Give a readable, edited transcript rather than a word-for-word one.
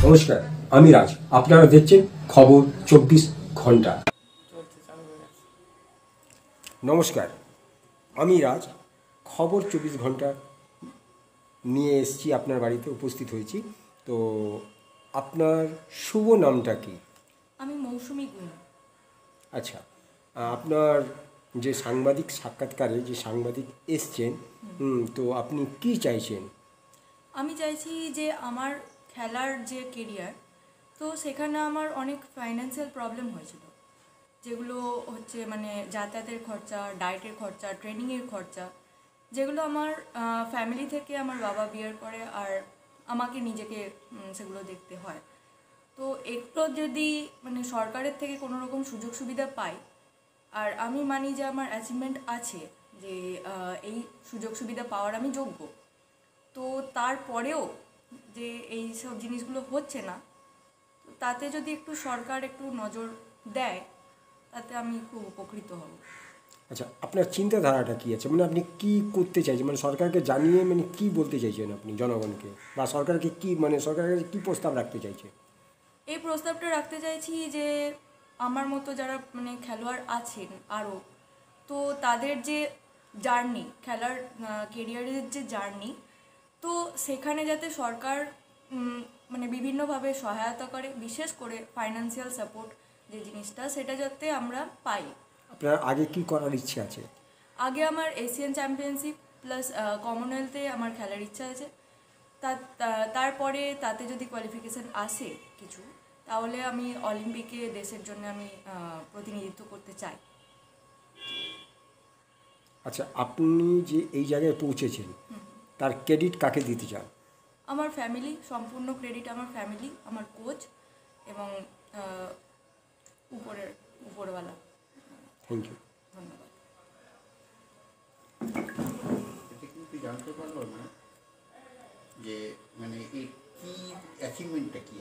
নমস্কার, আমি রাজ। আপনারা দেখছেন খবর 24 ঘন্টা। নমস্কার, আমি রাজ। খবর 24 ঘন্টা নিয়ে এসেছি, আপনার বাড়িতে উপস্থিত হয়েছি। তো আপনার শুভ নামটা কি? আমি মৌসুমী গুণ। আচ্ছা, আপনার যে সাংবাদিক সাক্ষাৎকারে যে সাংবাদিক এসছেন, তো আপনি কি চাইছেন? আমি চাইছি যে আমার খেলার যে কেরিয়ার, তো সেখানে আমার অনেক ফাইন্যান্সিয়াল প্রবলেম হয়েছিল, যেগুলো হচ্ছে মানে যাতায়াতের খরচা, ডায়েটের খরচা, ট্রেনিংয়ের খরচা, যেগুলো আমার ফ্যামিলি থেকে আমার বাবা বিয়ার করে, আর আমাকে নিজেকে সেগুলো দেখতে হয়। তো একটু যদি মানে সরকারের থেকে কোনো রকম সুযোগ সুবিধা পাই, আর আমি মানি যে আমার অ্যাচিভমেন্ট আছে, যে এই সুযোগ সুবিধা পাওয়ার আমি যোগ্য, তো তারপরেও যে এই সব জিনিসগুলো হচ্ছে না, তো তাতে যদি একটু সরকার একটু নজর দেয়, তাতে আমি খুব উপকৃত হব। আচ্ছা, আপনার চিন্তাধারাটা কী আছে? মানে আপনি কি করতে চাইছেন? মানে সরকারকে জানিয়ে মানে কি বলতে চাইছেন আপনি জনগণকে, বা সরকারকে কি মানে সরকারের কাছে কী প্রস্তাব রাখতে চাইছেন? এই প্রস্তাবটা রাখতে চাইছি যে আমার মতো যারা মানে খেলোয়াড় আছেন আরও, তো তাদের যে জার্নি, খেলার কেরিয়ারের যে জার্নি, তো সেখানে যাতে সরকার মানে বিভিন্নভাবে সহায়তা করে, বিশেষ করে ফাইন্যান্সিয়াল সাপোর্ট যে জিনিসটা, সেটা যাতে আমরা পাই। আপনার আগে কি করার ইচ্ছে আছে? আগে আমার এশিয়ান চ্যাম্পিয়নশিপ প্লাস কমনওয়েলথে আমার খেলার ইচ্ছা আছে। তারপরে তাতে যদি কোয়ালিফিকেশান আসে কিছু, তাহলে আমি অলিম্পিকে দেশের জন্য আমি প্রতিনিধিত্ব করতে চাই। আচ্ছা, আপনি যে এই জায়গায় পৌঁছেছেন, তার ক্রেডিট কাকে দিতে চান? আমার ফ্যামিলি, সম্পূর্ণ ক্রেডিট আমার ফ্যামিলি, আমার কোচ এবং উপরওয়ালা। Thank you. ধন্যবাদ। এটা কিন্তু জানতে পারলো না যে মানে এই কি অ্যাচিভমেন্টটা কি